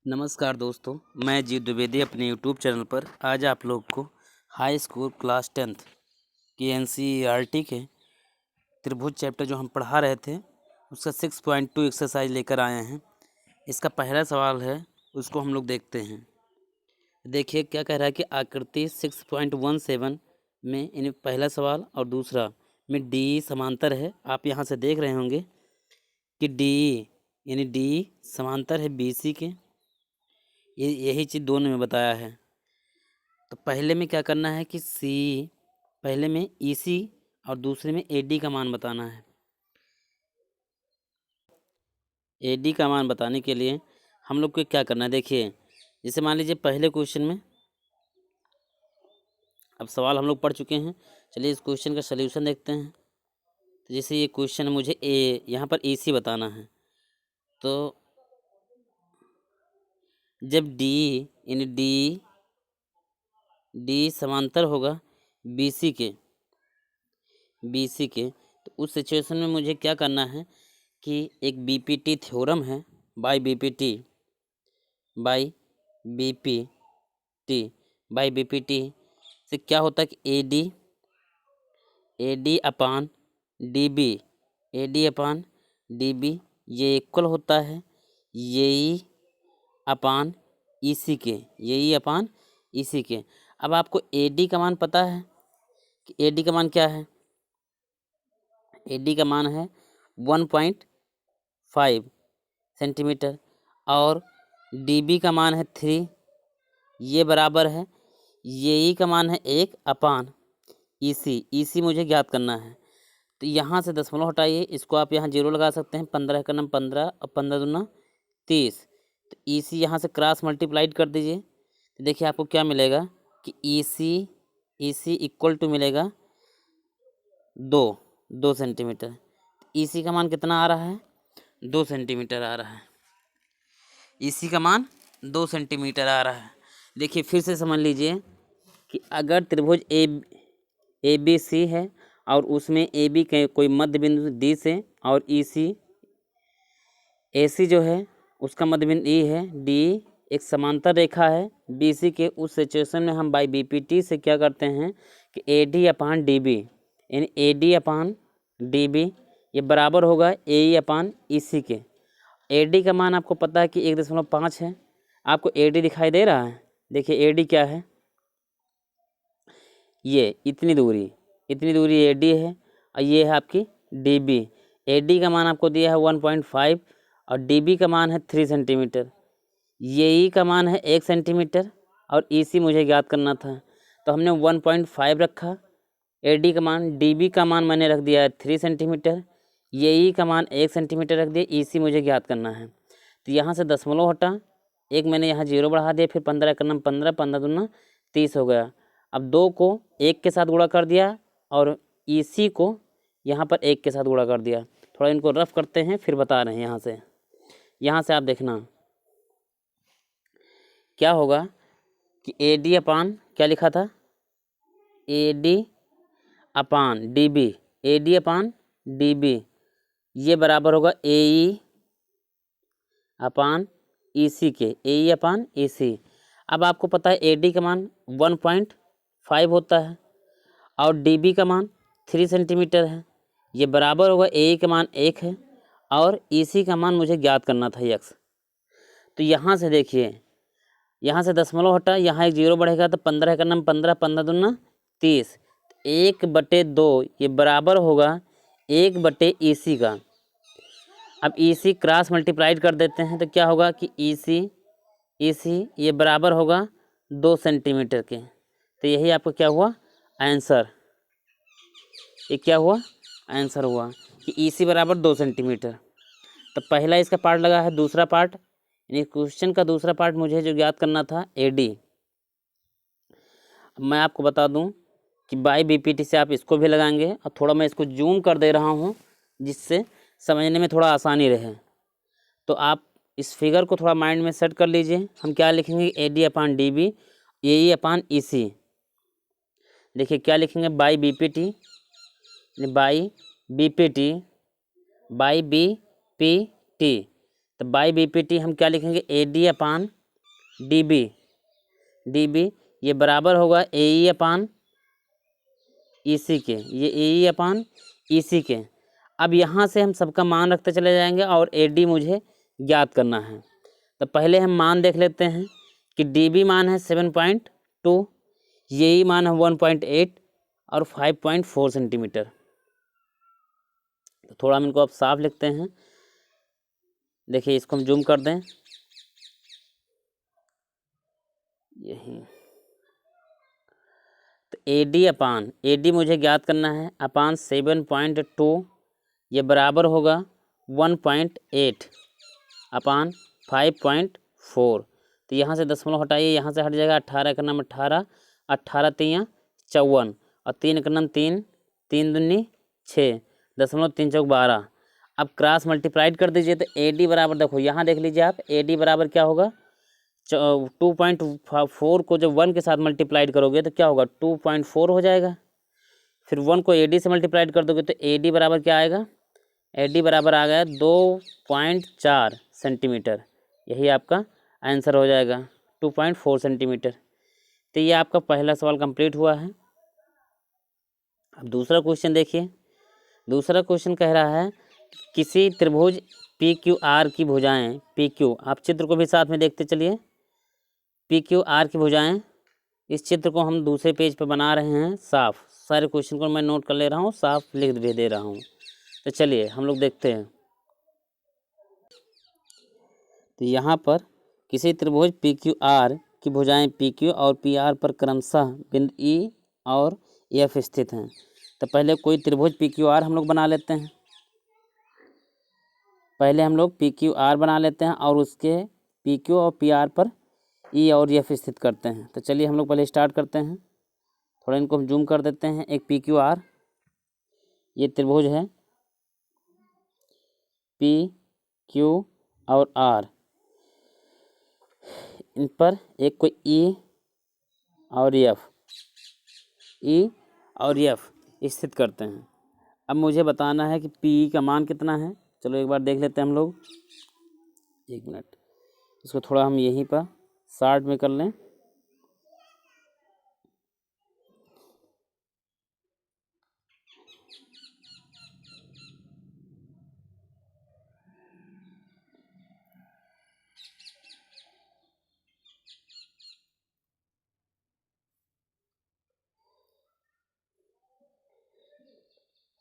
नमस्कार दोस्तों, मैं जीव द्विवेदी अपने यूट्यूब चैनल पर आज आप लोग को हाई स्कूल क्लास 10th की एनसीईआरटी के त्रिभुज चैप्टर जो हम पढ़ा रहे थे उसका 6.2 एक्सरसाइज लेकर आए हैं। इसका पहला सवाल है, उसको हम लोग देखते हैं। देखिए क्या कह रहा है कि आकृति 6.17 में यानी पहला सवाल और दूसरा में डी समांतर है। आप यहाँ से देख रहे होंगे कि डी यानी डी समांतर है बीसी के। यही चीज़ दोनों में बताया है। तो पहले में क्या करना है कि पहले में ईसी और दूसरे में एडी का मान बताना है। एडी का मान बताने के लिए हम लोग को क्या करना है, देखिए जैसे मान लीजिए पहले क्वेश्चन में, अब सवाल हम लोग पढ़ चुके हैं, चलिए इस क्वेश्चन का सलूशन देखते हैं। तो जैसे ये क्वेश्चन है, मुझे यहाँ पर ईसी बताना है। तो जब डी यानी डी समांतर होगा बीसी के, तो उस सिचुएशन में मुझे क्या करना है कि एक बीपीटी थ्योरम है, बाय बीपीटी से क्या होता है कि एडी अपान डीबी ये इक्वल होता है यही अपान ईसी के। अब आपको एडी का मान पता है कि एडी का मान क्या है। एडी का मान है 1.5 सेंटीमीटर और डीबी का मान है 3। ये बराबर है यही का मान है 1 अपान ईसी मुझे ज्ञात करना है। तो यहाँ से दशमलव हटाइए, इसको आप यहाँ 0 लगा सकते हैं। 15 का नाम 15 और 15 दूना 30। तो ईसी यहाँ से क्रॉस मल्टीप्लाइड कर दीजिए, तो देखिए आपको क्या मिलेगा कि ईसी इक्वल टू मिलेगा 2 सेंटीमीटर। ईसी का मान कितना आ रहा है, 2 सेंटीमीटर आ रहा है। ईसी का मान 2 सेंटीमीटर आ रहा है। देखिए फिर से समझ लीजिए कि अगर त्रिभुज ए बी सी है और उसमें ए बी के कोई मध्य बिंदु डी से और ए सी जो है उसका मध्य बिंदु ई है, डी एक समांतर रेखा है बी सी के, उस सिचुएशन में हम बाई बीपीटी से क्या करते हैं कि A D upon D B यानी A D upon D B ये बराबर होगा ए ई अपान ई सी के। ए डी का मान आपको पता है कि 1.5 है। आपको ए डी दिखाई दे रहा है, देखिए ए डी क्या है, ये इतनी दूरी ए डी है और ये है आपकी डी बी। ए डी का मान आपको दिया है 1.5 और डी बी का मान है 3 सेंटीमीटर। ये ई का मान है 1 सेंटीमीटर और ई सी मुझे ज्ञात करना था, तो हमने 1.5 रखा। ए डी का मान, डी बी का मान मैंने रख दिया है 3 सेंटीमीटर, ये ई का मान 1 सेंटीमीटर रख दिया, ई सी मुझे ज्ञात करना है। तो यहाँ से दशमलव हटा, एक मैंने यहाँ 0 बढ़ा दिया, फिर 15 का नाम 15, 15 दूना 30 हो गया। अब 2 को 1 के साथ गुणा कर दिया और ईसी को यहाँ पर 1 के साथ गुणा कर दिया। थोड़ा इनको रफ करते हैं फिर बता रहे हैं। यहाँ से आप देखना क्या होगा कि ए डी अपान क्या लिखा था, A D upon D B, A D upon D B ये बराबर होगा ए ई अपान ई सी के, ए ई अपान ई सी। अब आपको पता है ए डी का मान 1.5 होता है और डी बी का मान 3 सेंटीमीटर है। ये बराबर होगा ए का मान 1 है और ई सी का मान मुझे ज्ञात करना था x। तो यहाँ से देखिए, यहाँ से दशमलव हटा, यहाँ एक 0 बढ़ेगा तो 15 का नाम 15, 15 दूना 30, 1/2 ये बराबर होगा 1/EC का। अब EC क्रॉस मल्टीप्लाइड कर देते हैं तो क्या होगा कि EC ये बराबर होगा 2 सेंटीमीटर के। तो यही आपका क्या हुआ आंसर, ये क्या हुआ आंसर हुआ कि EC बराबर 2 सेंटीमीटर। तो पहला इसका पार्ट लगा है, दूसरा पार्ट यानी क्वेश्चन का दूसरा पार्ट मुझे जो याद करना था AD। अब मैं आपको बता दूं कि बाई बीपीटी से आप इसको भी लगाएंगे और थोड़ा मैं इसको जूम कर दे रहा हूं जिससे समझने में थोड़ा आसानी रहे। तो आप इस फिगर को थोड़ा माइंड में सेट कर लीजिए। हम क्या लिखेंगे, AD अपान DB, AE अपान EC। देखिए क्या लिखेंगे, बाई बीपीटी बाई बीपीटी तो बाई BPT हम क्या लिखेंगे, AD अपान DB ये बराबर होगा AE अपान EC के, ये AE अपान EC के। अब यहाँ से हम सबका मान रखते चले जाएंगे और AD मुझे ज्ञात करना है। तो पहले हम मान देख लेते हैं कि DB मान है 7.2, यही मान है 1.8 और 5.4 सेंटीमीटर। तो थोड़ा हम इनको अब साफ लिखते हैं। देखिए इसको हम जूम कर दें, यही। तो AD मुझे ज्ञात करना है अपान 7.2, ये बराबर होगा 1.8 अपान 5.4। तो यहाँ से दशमलव हटाइए, यहाँ से हट जाएगा 18 का नाम 18, 18 3 54 और 3 का नाम 3, 3 दूनी 6, 0.3 12। अब क्रॉस मल्टीप्लाइड कर दीजिए तो AD बराबर, देखो यहाँ देख लीजिए आप, AD बराबर क्या होगा, 2.4 को जब 1 के साथ मल्टीप्लाइड करोगे तो क्या होगा, 2.4 हो जाएगा। फिर 1 को AD से मल्टीप्लाइड कर दोगे तो AD बराबर क्या आएगा, AD बराबर आ गया 2.4 सेंटीमीटर। यही आपका आंसर हो जाएगा 2.4 सेंटीमीटर। तो ये आपका पहला सवाल कंप्लीट हुआ है। अब दूसरा क्वेश्चन देखिए। दूसरा क्वेश्चन कह रहा है किसी त्रिभुज PQR की भुजाएं PQ, आप चित्र को भी साथ में देखते चलिए। PQR की भुजाएं, इस चित्र को हम दूसरे पेज पर बना रहे हैं साफ। सारे क्वेश्चन को मैं नोट कर ले रहा हूँ, साफ लिख भी दे रहा हूँ। तो चलिए हम लोग देखते हैं। तो यहाँ पर किसी त्रिभुज PQR की भुजाएं PQ और PR पर क्रमशः बिंदु E और F स्थित हैं। तो पहले कोई त्रिभुज PQR हम लोग बना लेते हैं। पहले हम लोग PQR बना लेते हैं और उसके PQ और PR पर E और F स्थित करते हैं। तो चलिए हम लोग पहले स्टार्ट करते हैं। थोड़ा इनको हम जूम कर देते हैं। एक PQR, ये त्रिभुज है PQ और R, इन पर एक कोई E और F स्थित करते हैं। अब मुझे बताना है कि P का मान कितना है। चलो एक बार देख लेते हैं हम लोग। एक मिनट, इसको थोड़ा हम यहीं पर शार्ट में कर लें।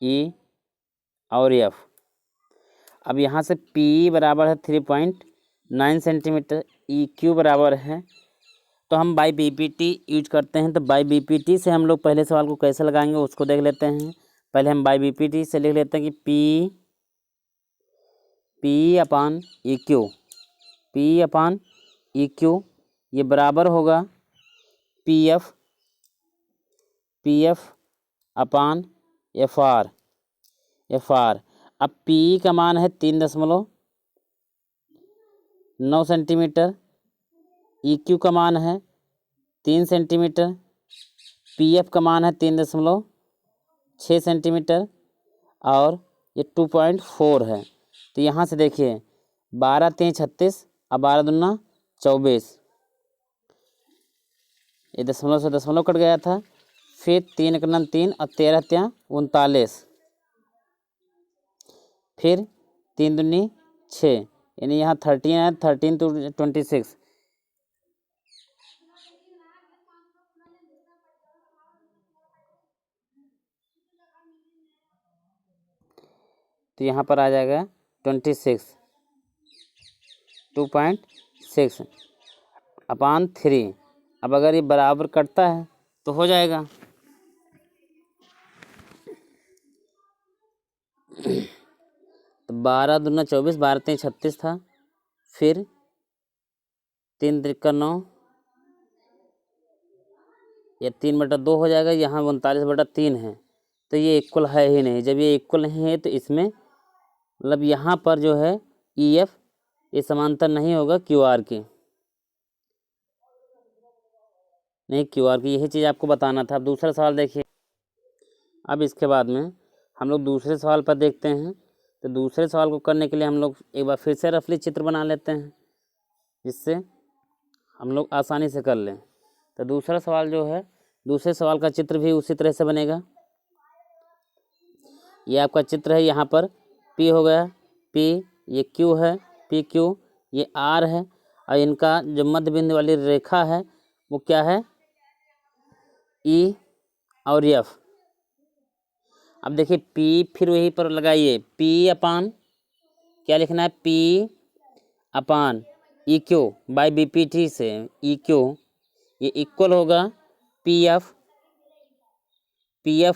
E और F। अब यहाँ से P बराबर है 3.9 सेंटीमीटर, EQ बराबर है, तो हम बाई BPT यूज करते हैं। तो बाई BPT से हम लोग पहले सवाल को कैसे लगाएंगे उसको देख लेते हैं। पहले हम बाई BPT से लिख लेते हैं कि P अपान EQ ये बराबर होगा PF अपान FR। अब P का मान है 3.9 सेंटीमीटर, EQ का मान है 3 सेंटीमीटर, PF का मान है 3.6 सेंटीमीटर और ये 2.4 है। तो यहाँ से देखिए 12 3 36 और 12 दूना 24, ये दशमलव से दशमलव कट गया था। फिर 3 का नाम 3 और 13 3 39, फिर 3 दूनी 6, यानी यहाँ 13 है, 13 to 26। तो यहाँ पर आ जाएगा 26, 2.6 अपान 3। अब अगर ये बराबर कटता है तो हो जाएगा। तो 12 दूना 24, 12 3 36 था, फिर 3 3 9, ये 3/2 हो जाएगा। यहाँ 39/3 है, तो ये इक्वल है ही नहीं। जब ये इक्वल नहीं है तो इसमें मतलब यहाँ पर जो है EF ये समांतर नहीं होगा QR की, नहीं QR की। यही चीज़ आपको बताना था। अब दूसरा सवाल देखिए। अब इसके बाद में हम लोग दूसरे सवाल पर देखते हैं। तो दूसरे सवाल को करने के लिए हम लोग एक बार फिर से रफली चित्र बना लेते हैं, जिससे हम लोग आसानी से कर लें। तो दूसरा सवाल जो है, दूसरे सवाल का चित्र भी उसी तरह से बनेगा। ये आपका चित्र है, यहाँ पर P हो गया, P, ये Q है, PQ, ये R है, और इनका जो मध्य बिंदु वाली रेखा है वो क्या है, E और F। अब देखिए P, फिर वहीं पर लगाइए P अपान, क्या लिखना है, P upon EQ by BPT से EQ, ये इक्वल होगा PF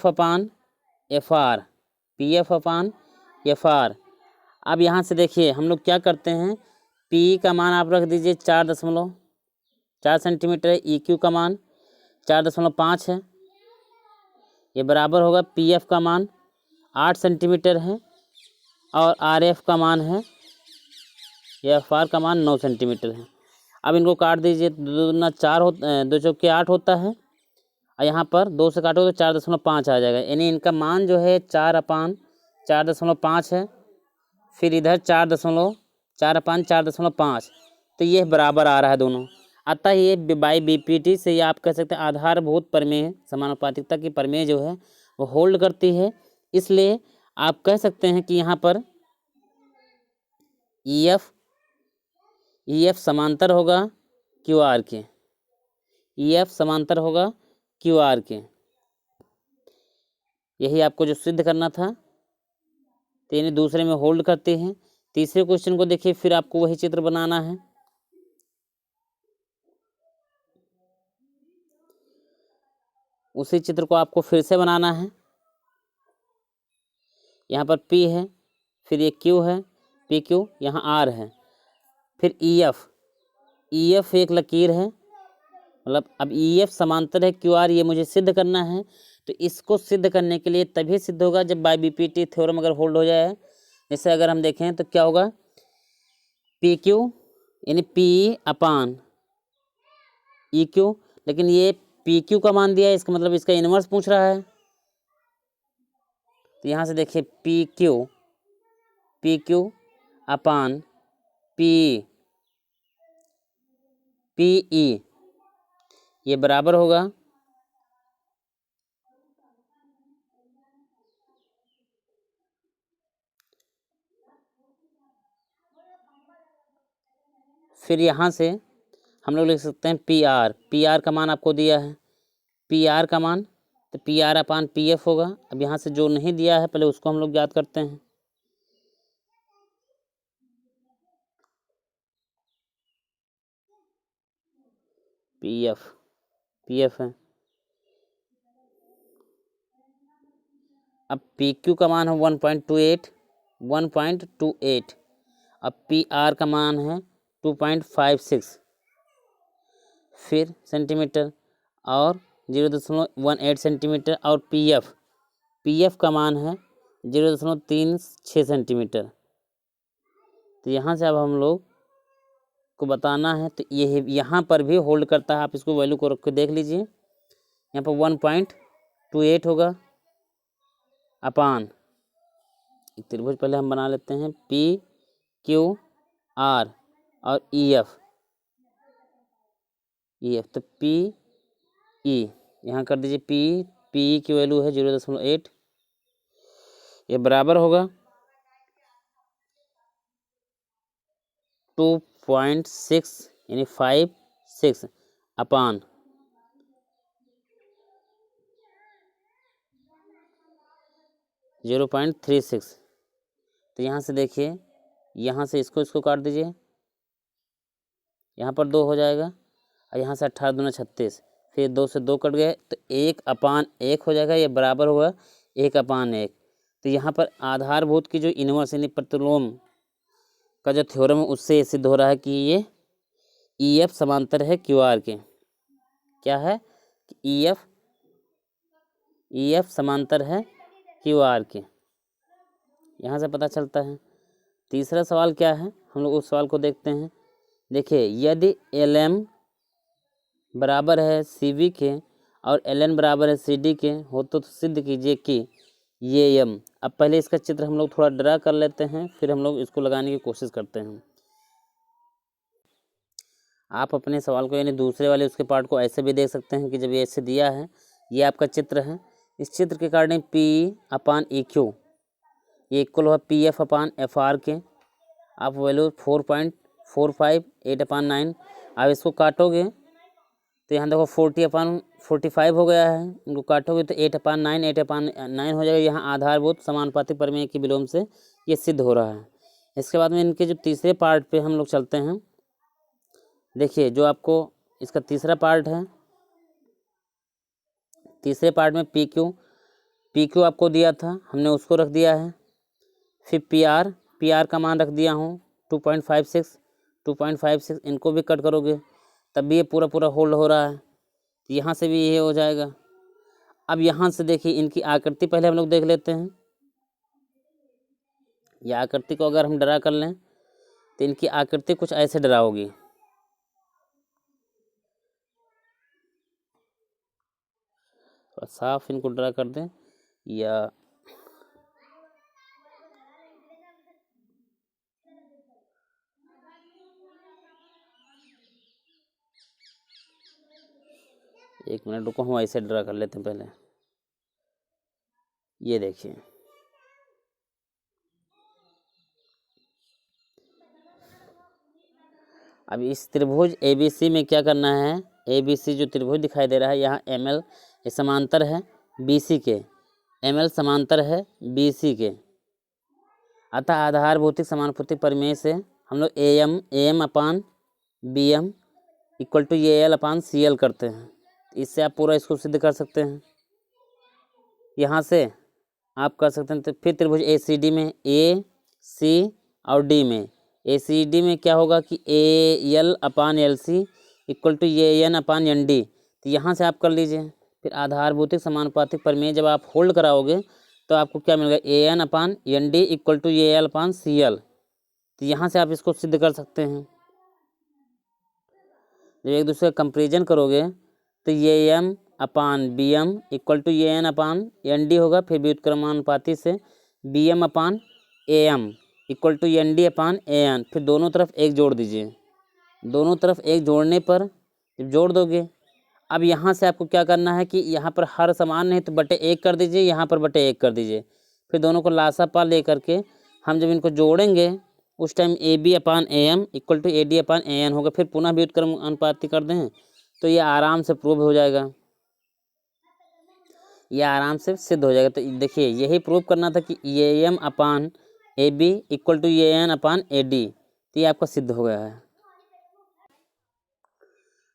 अपान FR, PF अपान FR। अब यहाँ से देखिए हम लोग क्या करते हैं, P का मान आप रख दीजिए 4.4 सेंटीमीटर है, EQ का मान 4.5 है, ये बराबर होगा PF का मान 8 सेंटीमीटर है, और RF का मान है, या FR का मान 9 सेंटीमीटर है। अब इनको काट दीजिए, 2 दूना 4 होता, 2 चौके 8 होता है, और यहाँ पर 2 से काटो तो 4.5 आ जाएगा, यानी इनका मान जो है 4/4.5 है, फिर इधर 4/4/5, तो ये बराबर आ रहा है दोनों। अतः ये बाई BPT से ये आप कह सकते हैं आधारभूत प्रमेय, समानुपातिकता की प्रमेय जो है वो होल्ड करती है। इसलिए आप कह सकते हैं कि यहाँ पर EF समांतर होगा QR के, EF समांतर होगा QR के। यही आपको जो सिद्ध करना था, तो यानी दूसरे में होल्ड करते हैं। तीसरे क्वेश्चन को देखिए, फिर आपको वही चित्र बनाना है। उसी चित्र को आपको फिर से बनाना है। यहाँ पर P है, फिर ये Q है, PQ, यहाँ R है, फिर EF एक लकीर है, मतलब अब EF समांतर है QR, ये मुझे सिद्ध करना है। तो इसको सिद्ध करने के लिए तभी सिद्ध होगा जब बाई BPT थ्योरम अगर होल्ड हो जाए। जैसे अगर हम देखें तो क्या होगा, PQ यानी P अपान EQ, लेकिन ये PQ का मान दिया है, इसका मतलब इसका इनवर्स पूछ रहा है। तो यहाँ से देखिए PQ अपान PE, ये बराबर होगा फिर यहाँ से हम लोग लिख सकते हैं PR का मान आपको दिया है, PR का मान, तो PR अपान PF होगा। अब यहाँ से जो नहीं दिया है पहले उसको हम लोग याद करते हैं। PF है, अब PQ का मान है 1.28, अब PR का मान है 2.56 फिर सेंटीमीटर, और 0.18 सेंटीमीटर, और PF का मान है 0.36 सेंटीमीटर। तो यहाँ से अब हम लोग को बताना है, तो ये यहाँ पर भी होल्ड करता है। आप इसको वैल्यू को रख के देख लीजिए, यहाँ पर 1.28 होगा अपान, एक त्रिभुज पहले हम बना लेते हैं, PQR और EF, तो PE यहाँ कर दीजिए, PE की वैल्यू है 0.8, ये बराबर होगा 2.6 यानी 56 अपान 0.36। तो यहाँ से देखिए, यहाँ से इसको काट दीजिए, यहाँ पर 2 हो जाएगा, और यहाँ से 18 दूना 36, फिर 2 से 2 कट गए, तो 1/1 हो जाएगा, ये बराबर हुआ 1/1। तो यहाँ पर आधारभूत की जो इनवर्स यानी प्रतिलोम का जो थ्योरम है उससे ये सिद्ध हो रहा है कि ये EF समांतर है QR के। क्या है कि EF समांतर है QR के, यहाँ से पता चलता है। तीसरा सवाल क्या है, हम लोग उस सवाल को देखते हैं। देखिए, यदि LM बराबर है CV के और LN बराबर है CD के हो तो सिद्ध कीजिए कि ये एम। अब पहले इसका चित्र हम लोग थोड़ा ड्रा कर लेते हैं, फिर हम लोग इसको लगाने की कोशिश करते हैं। आप अपने सवाल को यानी दूसरे वाले उसके पार्ट को ऐसे भी देख सकते हैं कि जब ये ऐसे दिया है, ये आपका चित्र है, इस चित्र के अकॉर्डिंग P/EQ ये इक्वल हुआ PF/FR के। आप वैल्यू 4.45 8/9। आप इसको काटोगे तो यहाँ देखो 40/45 हो गया है, इनको काटोगे तो 8/9 8/9 हो जाएगा। यहाँ आधारभूत समानुपातिक प्रमेय के विलोम से ये सिद्ध हो रहा है। इसके बाद में इनके जो तीसरे पार्ट पे हम लोग चलते हैं। देखिए जो आपको इसका तीसरा पार्ट है, तीसरे पार्ट में PQ आपको दिया था, हमने उसको रख दिया है। फिर PR का मान रख दिया हूँ 2.56 इनको भी कट करोगे तब भी ये पूरा होल्ड हो रहा है। यहाँ से भी ये हो जाएगा। अब यहाँ से देखिए इनकी आकृति पहले हम लोग देख लेते हैं। यह आकृति को अगर हम ड्रा कर लें तो इनकी आकृति कुछ ऐसे ड्रा होगी। तो साफ इनको ड्रा कर दें या एक मिनट रुको, हम ऐसे ड्रा कर लेते हैं पहले। ये देखिए अब इस त्रिभुज ABC में क्या करना है। ABC जो त्रिभुज दिखाई दे रहा है, यहाँ ML ये समांतर है BC के, ML समांतर है BC के। अतः आधार भौतिक समानुपातिक प्रमेय से हम लोग AM/BM इक्वल टू AL/CL करते हैं। इससे आप पूरा इसको सिद्ध कर सकते हैं। यहाँ से आप कर सकते हैं। तो फिर त्रिभुज ACD में AC और D में ACD में क्या होगा कि AL/LC इक्वल टू AN/ND। तो यहाँ से आप कर लीजिए। फिर आधार भौतिक समानुपातिक प्रमेय जब आप होल्ड कराओगे तो आपको क्या मिलेगा, AN/ND इक्वल टू AL/CL। तो यहाँ से आप इसको सिद्ध कर सकते हैं। जब एक दूसरे का कंपेरिजन करोगे तो AM/BM इक्वल टू AN/ND होगा। फिर व्युत्क्रमानुपाती से BM/AM इक्वल टू ND/AN। फिर दोनों तरफ एक जोड़ दीजिए। दोनों तरफ एक जोड़ने पर जब जोड़ दोगे, अब यहाँ से आपको क्या करना है कि यहाँ पर हर समान नहीं तो बटे 1 कर दीजिए, यहाँ पर बटे 1 कर दीजिए। फिर दोनों को लासापा ले करके हम जब इनको जोड़ेंगे उस time AB/AM equal to AD/AN होगा। फिर पुनः व्युत्क्रम अनुपाती कर दें तो ये आराम से प्रूव हो जाएगा, ये आराम से सिद्ध हो जाएगा। तो देखिए यही प्रूव करना था कि AM/AB इक्वल टू AN/AD। तो ये आपका सिद्ध हो गया है।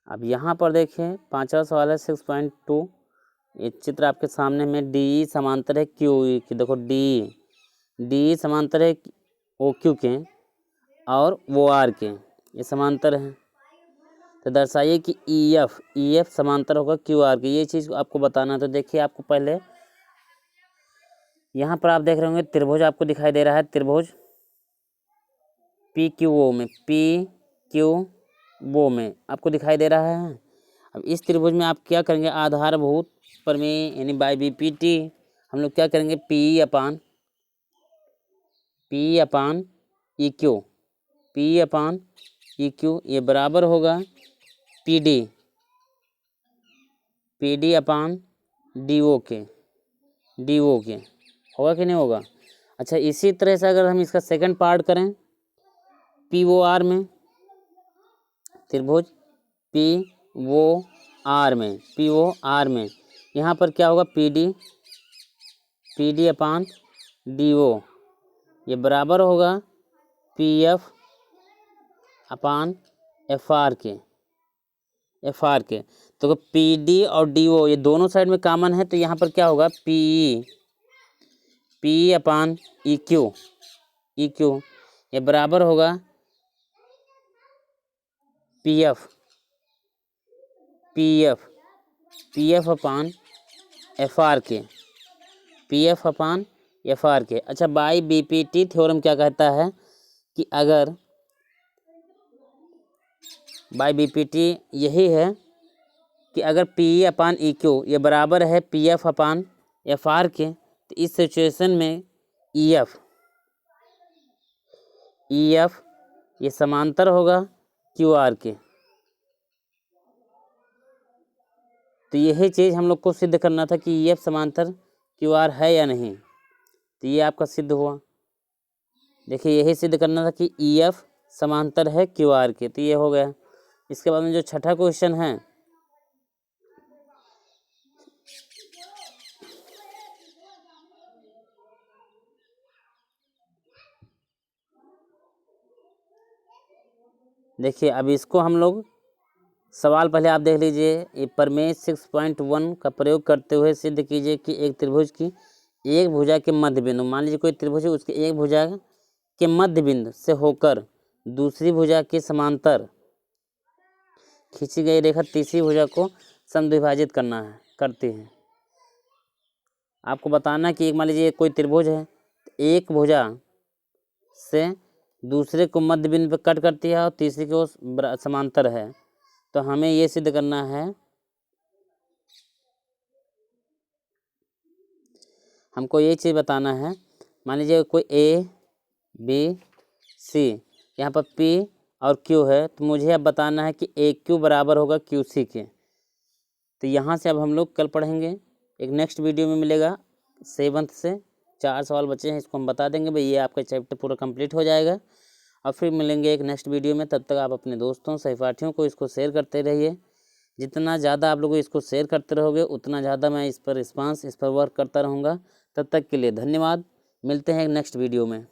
अब यहाँ पर देखिए पांचवा सवाल है 6.2। ये चित्र आपके सामने में DE समांतर है QE की। देखो DE समांतर है OQ के और OR के, ये समांतर है। तो दर्शाइए कि EF समांतर होगा QR के। ये चीज़ आपको बताना है। तो देखिए आपको पहले यहाँ पर आप देख रहे होंगे त्रिभुज आपको दिखाई दे रहा है। त्रिभुज PQO में आपको दिखाई दे रहा है। अब इस त्रिभुज में आप क्या करेंगे, आधारभूत प्रमेय यानी बाय BPT हम लोग क्या करेंगे, P/EQ ये बराबर होगा PD/DO के होगा कि नहीं होगा। अच्छा इसी तरह से अगर हम इसका सेकंड पार्ट करें POR में, त्रिभुज POR में यहाँ पर क्या होगा PD/DO ये बराबर होगा PF/FR के। तो PD और DO ये दोनों साइड में कॉमन है। तो यहाँ पर क्या होगा P/EQ ये बराबर होगा PF/FR के। अच्छा बाय BPT थ्योरम क्या कहता है कि अगर बाय BPT यही है कि अगर PE/EQ ये बराबर है PF/FR के, तो इस सिचुएशन में ई एफ ये समांतर होगा क्यू आर के। तो यही चीज़ हम लोग को सिद्ध करना था कि ई एफ समांतर क्यू आर है या नहीं। तो ये आपका सिद्ध हुआ। देखिए यही सिद्ध करना था कि ई एफ समांतर है क्यू आर के। तो ये हो गया। इसके बाद में जो छठा क्वेश्चन है, देखिए अब इसको हम लोग सवाल पहले आप देख लीजिए। ये प्रमेय 6.1 का प्रयोग करते हुए सिद्ध कीजिए कि एक त्रिभुज की एक भुजा के मध्य बिंदु, मान लीजिए कोई त्रिभुज है, उसके एक भुजा के मध्य बिंदु से होकर दूसरी भुजा के समांतर खींची गई रेखा तीसरी भुजा को समद्विभाजित करती है। आपको बताना कि एक मान लीजिए कोई त्रिभुज है, एक भुजा से दूसरे को मध्य बिंदु पर कट करती है और तीसरी को समांतर है। तो हमें ये सिद्ध करना है, हमको ये चीज़ बताना है। मान लीजिए कोई ए बी सी, यहाँ पर पी और क्यू है, तो मुझे अब बताना है कि ए क्यू बराबर होगा क्यू सी के। तो यहाँ से अब हम लोग कल पढ़ेंगे। एक नेक्स्ट वीडियो में मिलेगा 7th से 4 सवाल बचे हैं, इसको हम बता देंगे भाई, ये आपका चैप्टर पूरा कंप्लीट हो जाएगा। और फिर मिलेंगे एक नेक्स्ट वीडियो में। तब तक आप अपने दोस्तों सहपाठियों को इसको शेयर करते रहिए। जितना ज़्यादा आप लोग इसको शेयर करते रहोगे उतना ज़्यादा मैं इस पर वर्क करता रहूँगा। तब तक के लिए धन्यवाद। मिलते हैं एक नेक्स्ट वीडियो में।